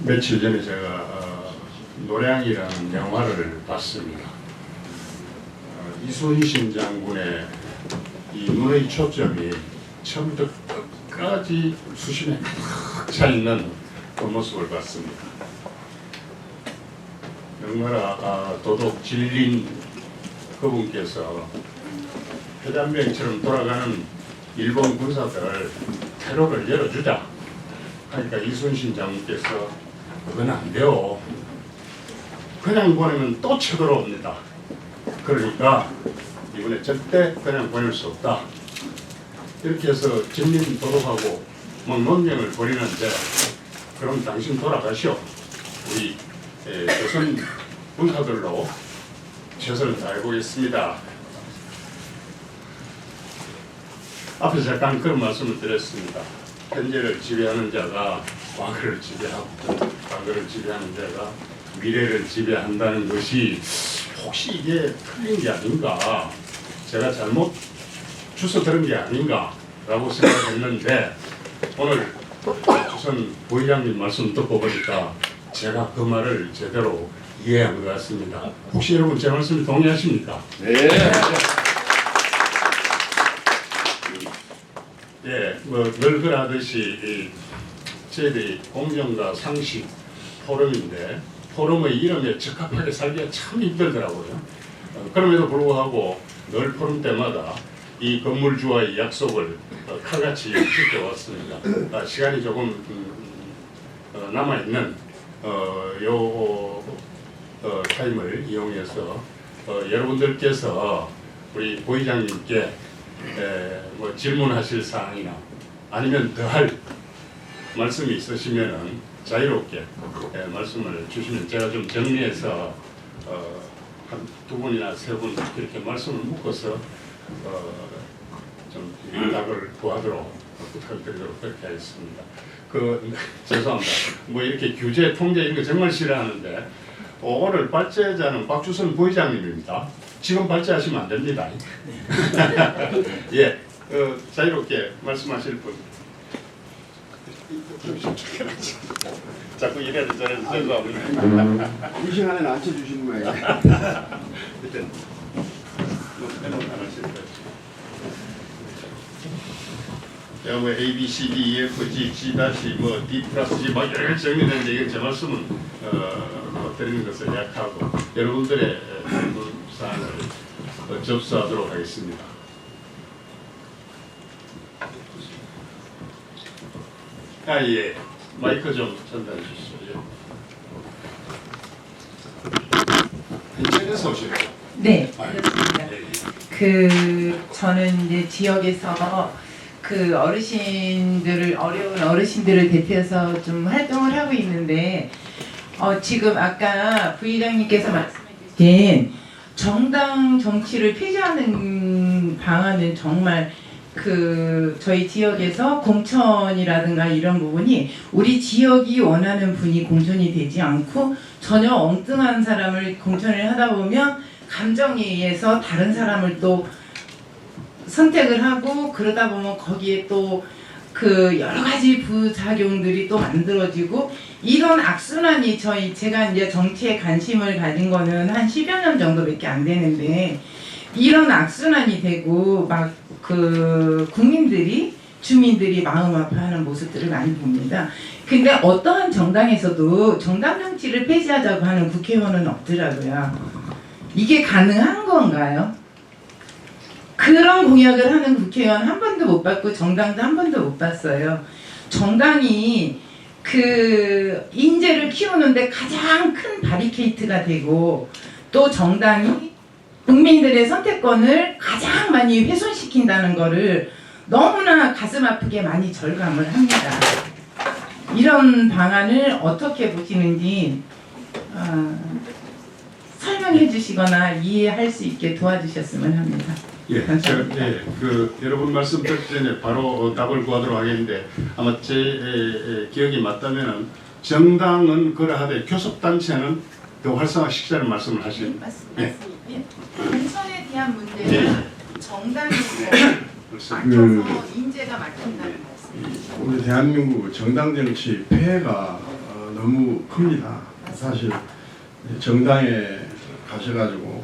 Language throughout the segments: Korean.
며칠 전에 제가 노량이라는 영화를 봤습니다. 이순신 장군의 이 눈의 초점이 처음부터 끝까지 수심에 탁 차있는 그 모습을 봤습니다. 명나라 도독 진린 그분께서 회담병처럼 돌아가는 일본 군사들 퇴로를 열어주자 하니까 이순신 장군께서 그건 안 돼요. 그냥 보내면 또 쳐들어옵니다. 그러니까 이번에 절대 그냥 보낼 수 없다. 이렇게 해서 진린 도독하고 막 논쟁을 벌이는데 그럼 당신 돌아가시오. 우리 조선 군사들로 최선을 다해보겠습니다. 앞에서 잠깐 그런 말씀을 드렸습니다. 현재를 지배하는 자가 과거를 지배하고 과거를 지배하는 자가 미래를 지배한다는 것이 혹시 이게 틀린 게 아닌가, 제가 잘못 주워 들은 게 아닌가 라고 생각했는데 오늘 조선 부회장님 말씀 듣고 보니까 제가 그 말을 제대로 이해한 것 같습니다. 혹시 여러분 제 말씀에 동의하십니까? 네. 예, 늘 그러하듯이 저희들이 공정과 상식 포럼인데 포럼의 이름에 적합하게 살기가 참 힘들더라고요. 그럼에도 불구하고 늘 포럼 때마다 이 건물주와의 약속을 칼같이 지켜왔습니다. 시간이 조금 남아있는 타임을 이용해서 여러분들께서 우리 부의장님께 뭐 질문하실 사항이나 아니면 더할 말씀이 있으시면은 자유롭게 말씀을 주시면 제가 좀 정리해서 한 두 분이나 세 분 이렇게 말씀을 묶어서 좀 답을 구하도록 부탁드리도록 그렇게 하겠습니다. 죄송합니다. 뭐 이렇게 규제 통제 이런 거 정말 싫어하는데 오늘 발제자는 박주선 부의장님입니다. 지금 발제하시면 안 됩니다. 예, 자유롭게 말씀하실 분. 자꾸 이래도 저래도 죄송합니다. 이 시간에는 앉혀주시는 거예요. 일단 뭐 A, B, C, D, E, F, G, G 다시 뭐 D 플러스 G 막 여러 가지 정리되는데 이건 제 말씀은 드리는 것을 약하고 여러분들의 질문 사항을 접수하도록 하겠습니다. 예, 마이크 좀 전달해 주시죠. 인천에서 오시는 거예요? 네, 그렇습니다. 저는 이제 지역에서 어려운 어르신들을 대표해서 좀 활동을 하고 있는데, 지금 아까 부의장님께서 말씀해주신 정당 정치를 폐지하는 방안은 정말 저희 지역에서 공천이라든가 이런 부분이 우리 지역이 원하는 분이 공천이 되지 않고 전혀 엉뚱한 사람을 공천을 하다 보면 감정에 의해서 다른 사람을 또 선택을 하고 그러다 보면 거기에 또 여러 가지 부작용들이 또 만들어지고 이런 악순환이 제가 이제 정치에 관심을 가진 거는 한 10여 년 정도밖에 안 되는데 이런 악순환이 되고 막 주민들이 마음 아파하는 모습들을 많이 봅니다. 근데 어떠한 정당에서도 정당 정치를 폐지하자고 하는 국회의원은 없더라고요. 이게 가능한 건가요? 그런 공약을 하는 국회의원 한 번도 못 봤고 정당도 한 번도 못 봤어요. 정당이 인재를 키우는데 가장 큰 바리케이트가 되고 또 정당이 국민들의 선택권을 가장 많이 훼손시킨다는 거를 너무나 가슴 아프게 많이 절감을 합니다. 이런 방안을 어떻게 보시는지 설명해 주시거나 이해할 수 있게 도와주셨으면 합니다. 예, 여러분 말씀 듣기 전에 바로 답을 구하도록 하겠는데 아마 제 기억이 맞다면 정당은 그러하되 교섭단체는 더 활성화시키자는 말씀을 하시는. 맞습니다. 예. 공천에 대한 문제는 예. 정당에서 막혀서 인재가 막힌다는 말씀이죠. 우리 대한민국 정당 정치 폐해가 너무 큽니다. 사실 정당에 가셔가지고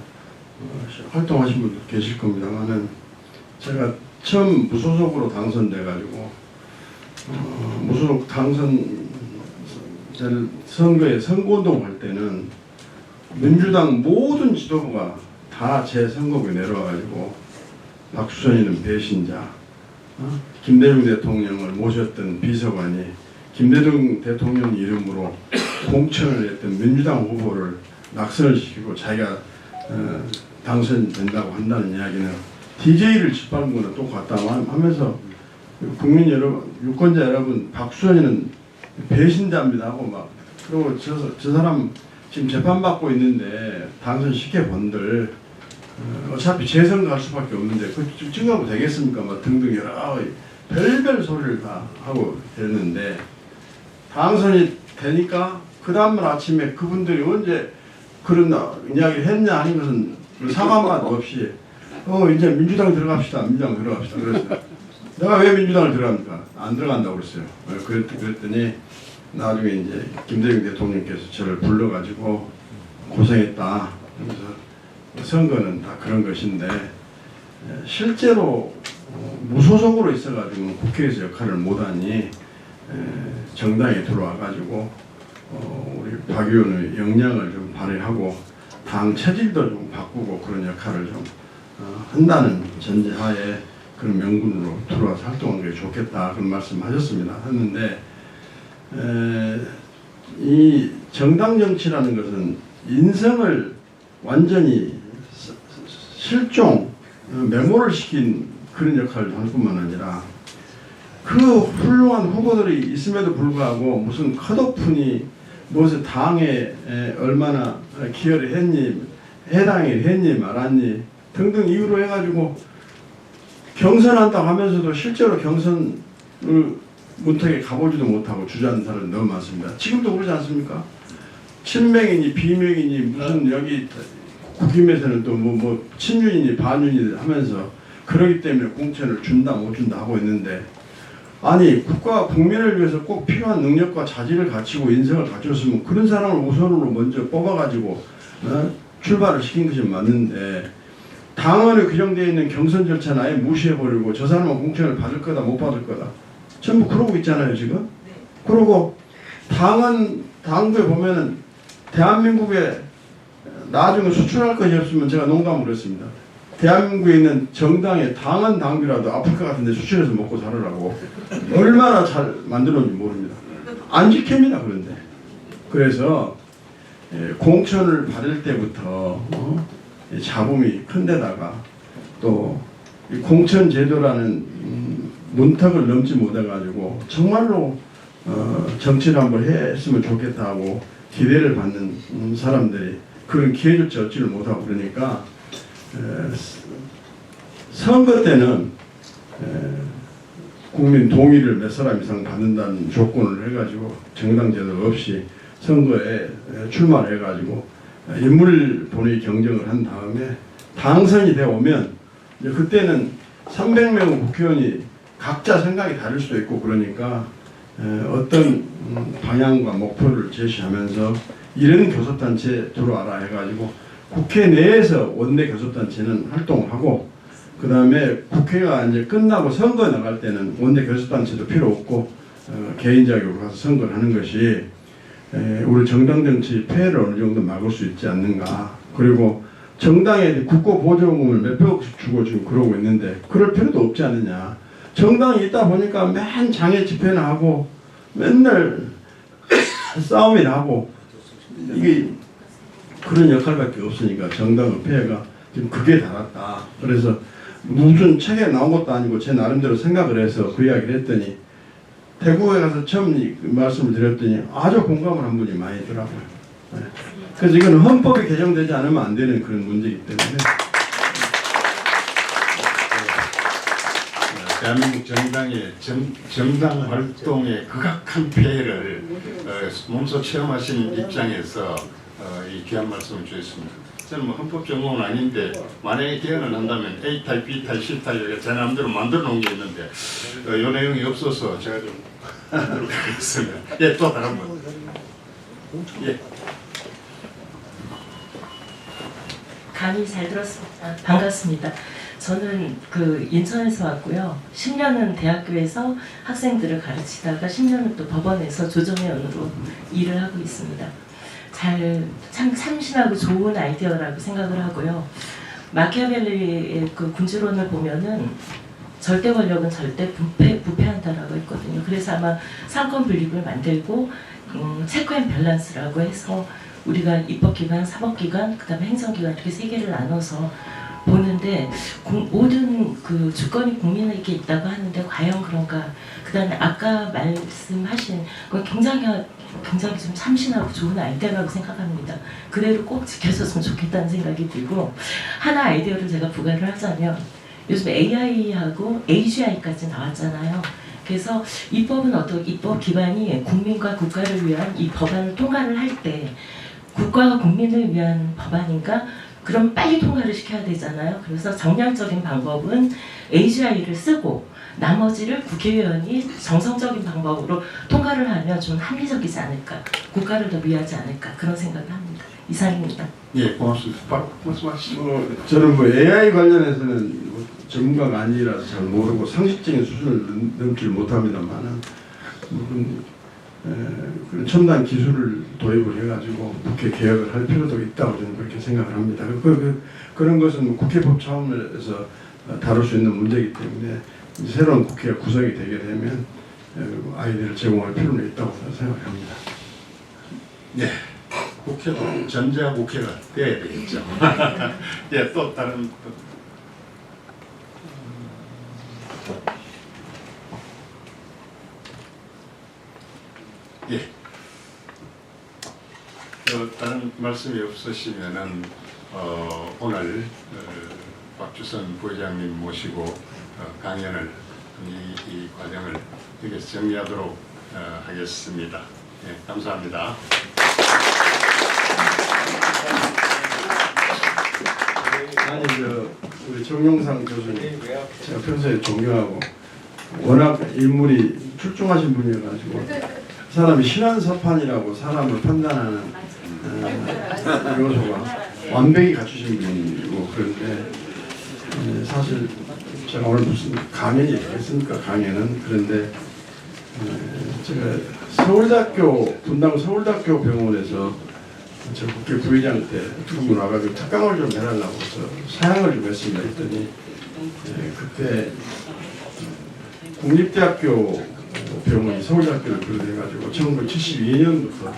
활동하신 분들 계실 겁니다만은 제가 처음 무소속으로 당선돼가지고 무소속 당선 선거에 선거운동 할 때는 민주당 모든 지도부가 다 제 선거구에 내려와가지고 박수선이는 배신자, 김대중 대통령을 모셨던 비서관이 김대중 대통령 이름으로 공천을 했던 민주당 후보를 낙선을 시키고 자기가 당선된다고 한다는 이야기는 DJ를 짓밟은 거나 똑같다 하면서 국민 여러분, 유권자 여러분, 박수선이는 배신자입니다 하고 막 그리고 저 사람 지금 재판받고 있는데 당선시켜 본들 어차피 재선 갈 수밖에 없는데 그 증거하고 되겠습니까? 막 등등 여러 별별 소리를 다 하고 했는데 당선이 되니까 그 다음날 아침에 그분들이 언제 그런 이야기를 했냐 하는 것은 사과만 없이 이제 민주당 들어갑시다. 민주당 들어갑시다. 그랬어요. 내가 왜 민주당을 들어갑니까? 안 들어간다고 그랬어요. 그랬더니 나중에 이제 김대중 대통령께서 저를 불러가지고 고생했다. 그래서 선거는 다 그런 것인데 실제로 무소속으로 있어가지고 국회에서 역할을 못하니 정당에 들어와가지고 우리 박 의원의 역량을 좀 발휘하고 당 체질도 좀 바꾸고 그런 역할을 좀 한다는 전제하에 그런 명분으로 들어와서 활동한 게 좋겠다 그런 말씀하셨습니다. 했는데 이 정당 정치라는 것은 인성을 완전히 실종, 메모를 시킨 그런 역할을 할 뿐만 아니라 그 훌륭한 후보들이 있음에도 불구하고 무슨 컷오프니 무엇을 당에 얼마나 기여를 했니 해당을 했니 말았니 등등 이유로 해가지고 경선한다고 하면서도 실제로 경선을 문턱에 가보지도 못하고 주저하는 사람이 너무 많습니다. 지금도 그러지 않습니까? 친명이니 비명이니 무슨 여기 국힘에서는 또 뭐 친윤이니 반윤이니 하면서 그러기 때문에 공천을 준다 못 준다 하고 있는데 아니 국가 국민을 위해서 꼭 필요한 능력과 자질을 갖추고 인성을 갖췄으면 그런 사람을 우선으로 먼저 뽑아가지고 출발을 시킨 것이 맞는데 당원에 규정되어 있는 경선 절차는 아예 무시해버리고 저 사람은 공천을 받을 거다 못 받을 거다 전부 그러고 있잖아요 지금. 그러고 당구에 보면은 대한민국에 나중에 수출할 것이 없으면 제가 농담을 했습니다. 대한민국에 있는 정당의 당원 당비라도 아프리카 같은 데 수출해서 먹고 살으라고 얼마나 잘 만들었는지 모릅니다. 안 지킵니다. 그런데 그래서 공천을 받을 때부터 자금이 큰 데다가 또 공천 제도라는 문턱을 넘지 못해가지고 정말로 정치를 한번 했으면 좋겠다 하고 기대를 받는 사람들이 그런 기회조차 얻지를 못하고 그러니까 선거 때는 국민 동의를 몇 사람 이상 받는다는 조건을 해가지고 정당 제도 없이 선거에 출마를 해가지고 인물 본位 경쟁을 한 다음에 당선이 되어 오면 이제 그때는 300명 국회의원이 각자 생각이 다를 수도 있고 그러니까 어떤 방향과 목표를 제시하면서 이런 교섭단체 들어와라 해가지고 국회 내에서 원내 교섭단체는 활동을 하고 그 다음에 국회가 이제 끝나고 선거 나갈 때는 원내 교섭단체도 필요 없고 개인 자격으로 가서 선거를 하는 것이 우리 정당 정치 폐해를 어느 정도 막을 수 있지 않는가. 그리고 정당에 국고 보조금을 몇백억씩 주고 지금 그러고 있는데 그럴 필요도 없지 않느냐. 정당이 있다 보니까 맨 장애 집회나 하고 맨날 싸움이나 하고 이게 그런 역할밖에 없으니까 정당의 폐해가 지금 극에 달았다. 그래서 무슨 책에 나온 것도 아니고 제 나름대로 생각을 해서 그 이야기를 했더니 대구에 가서 처음 말씀을 드렸더니 아주 공감을 한 분이 많이 있더라고요. 네. 그래서 이건 헌법이 개정되지 않으면 안 되는 그런 문제이기 때문에 대한민국 정당의 정당 활동의 극악한 폐해를 몸소 체험하신 입장에서 이 귀한 말씀을 주셨습니다. 저는 뭐 헌법 전공은 아닌데 만약에 개헌을 한다면 A탈, B탈, C탈 제 마음대로 만들어 놓은 게 있는데 이 내용이 없어서 제가 좀 하도록 하겠습니다. 예, 또 다른 분. 예. 강의 잘 들었습니다. 반갑습니다. 저는 그 인천에서 왔고요. 10년은 대학교에서 학생들을 가르치다가 10년은 또 법원에서 조정위원으로 일을 하고 있습니다. 참 참신하고 좋은 아이디어라고 생각을 하고요. 마키아벨리의 그 군주론을 보면은 절대 권력은 절대 부패한다라고 했거든요. 그래서 아마 상권 분립을 만들고 체크 앤 밸런스라고 해서 우리가 입법기관, 사법기관, 그다음에 행정기관 이렇게 세 개를 나눠서 보는데 모든 그 주권이 국민에게 있다고 하는데 과연 그런가? 그다음에 아까 말씀하신 건 굉장히 좀 참신하고 좋은 아이디어라고 생각합니다. 그대로 꼭 지켜졌으면 좋겠다는 생각이 들고 하나 아이디어를 제가 부과를 하자면 요즘 AI하고 AGI까지 나왔잖아요. 그래서 입법은 입법 기관이 국민과 국가를 위한 이 법안을 통과를 할 때 국가와 국민을 위한 법안인가? 그럼 빨리 통과를 시켜야 되잖아요. 그래서 정량적인 방법은 AGI를 쓰고 나머지를 국회의원이 정성적인 방법으로 통과를 하면 좀 합리적이지 않을까, 국가를 더 위하지 않을까 그런 생각을 합니다. 이상입니다. 예, 고맙습니다. 말씀하시죠. 저는 뭐 AI 관련해서는 뭐 전문가가 아니라서 잘 모르고 상식적인 수준을 넘지 못합니다만은 그런 첨단 기술을 도입을 해가지고 국회 개혁을 할 필요도 있다고 저는 그렇게 생각을 합니다. 그런 것은 뭐 국회법 차원에서 다룰 수 있는 문제이기 때문에 새로운 국회가 구성이 되게 되면 아이디어를 제공할 필요는 있다고 생각합니다. 네, 국회도 전자 국회가 돼야 되겠죠. 예, 또 다른 예. 다른 말씀이 없으시면은 오늘 박주선 부회장님 모시고 강연을 이 과정을 여기서 정리하도록 하겠습니다. 예, 감사합니다. 아니 우리 정용상 교수님 제가 평소에 존경하고 워낙 인물이 출중하신 분이어가지고 그 사람이 신안서판이라고 사람을 판단하는 요소가 완벽히 갖추신 분이고 그런데 사실 제가 오늘 무슨 강연이 되겠습니까? 강연은 그런데 제가 서울대학교 분당 서울대학교 병원에서 저 국회 부의장 때 한번 와가지고 특강을 좀 해달라고 해서 사양을 좀 했습니다. 했더니 그때 국립대학교 병원이 서울대학교를 비롯해가지고 1972년부터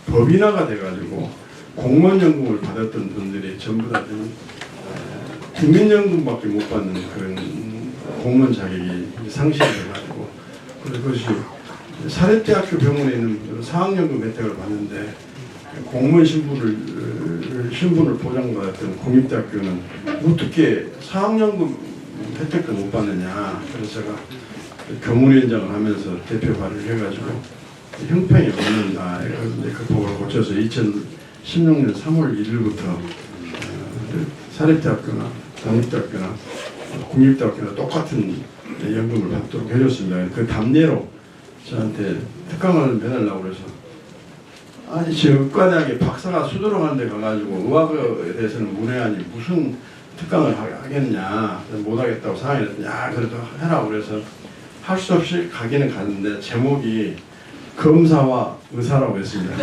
법인화가 돼가지고 공무원연금을 받았던 분들이 전부 다 국민연금밖에 못 받는 그런 공무원 자격이 상실이 돼가지고 그것이 사립대학교 병원에 있는 분들은 사학연금 혜택을 받는데 공무원 신분을 보장받았던 공립대학교는 어떻게 사학연금 혜택도 못 받느냐. 그래서 제가 교문위원장을 하면서 대표 발의를 해가지고 형평이 없는다. 그 법을 고쳐서 2016년 3월 1일부터 사립대학교나 공립대학교나 국립대학교나 똑같은 연금을 받도록 해줬습니다. 그 답례로 저한테 특강을 해달라고 그래서 아니 지금 의과대학에 박사가 수두룩 하는데 가가지고 의학에 대해서는 문외한이 무슨 특강을 하겠냐 못하겠다고 상의했더니 야 그래도 해라고 그래서 할 수 없이 가기는 갔는데 제목이 검사와 의사라고 했습니다.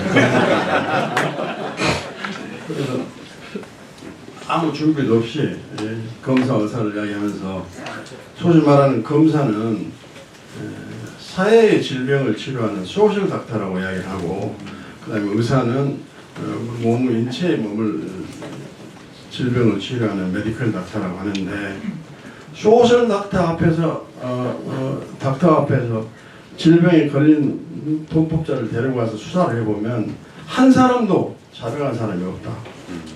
그래서 아무 준비도 없이 검사 의사를 이야기하면서 소위 말하는 검사는 사회의 질병을 치료하는 소셜 닥터라고 이야기를 하고 그 다음에 의사는 인체의 몸을 질병을 치료하는 메디컬 닥터라고 하는데 소셜 닥터 앞에서 닥터 앞에서 질병에 걸린 범법자를 데리고 와서 수사를 해보면 한 사람도 자백한 사람이 없다.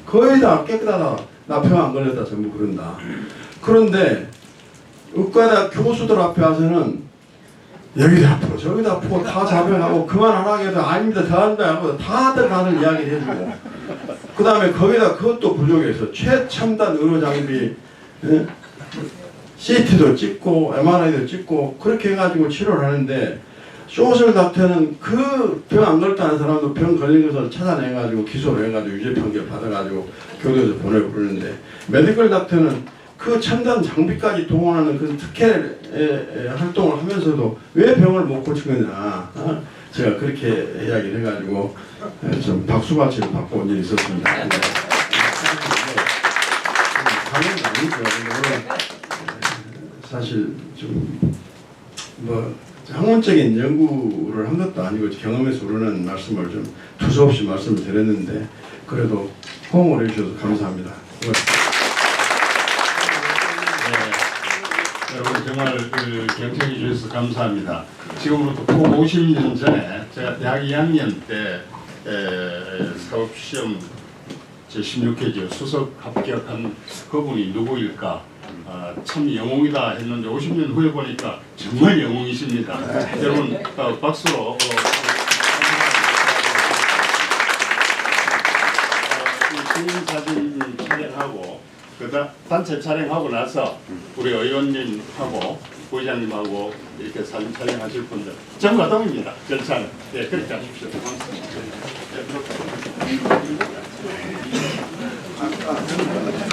거의 다 깨끗하다. 나 병 안 걸렸다. 전부 그런다. 그런데 의과대학 교수들 앞에 와서는 여기도 아프고 저기도 아프고 다 자백하고 그만하라고 해도 아닙니다. 더 한다 하고 다들 이야기를 해주고 그 다음에 거기다 그것도 부족해서 최첨단 의료 장비 CT도 찍고 MRI도 찍고 그렇게 해가지고 치료를 하는데 쇼설 닥터는 그 병 안 걸렸다는 사람도 병 걸린 것을 찾아내가지고 기소를 해가지고 유죄 판결 받아가지고 교도에서 보내고 그러는데, 메디컬 닥터는 그 첨단 장비까지 동원하는 그 특혜 활동을 하면서도 왜 병을 못 고치느냐. 제가 그렇게 이야기를 해가지고 좀 박수받치를 받고 온 일이 있었습니다. 당연히 아니죠. 사실 좀 뭐 학문적인 연구를 한 것도 아니고 경험에서 우러난 말씀을 좀 두서없이 말씀을 드렸는데, 그래도 호응을 해주셔서 감사합니다. 여러분 정말 경청해 주셔서 감사합니다. 지금으로부터 50년 전에 제가 대학 2학년 때 사법시험 제16회죠. 수석 합격한 그분이 누구일까? 참 영웅이다 했는데 50년 후에 보니까 정말 영웅이십니다. 여러분 박수로 신인 사진 촬영하고 그다음 단체 촬영하고 나서 우리 의원님하고 부의장님하고 이렇게 사진 촬영하실 분들 전부 다 동입니다. 절차는. 예, 그렇게 하십시오. 감사합니다.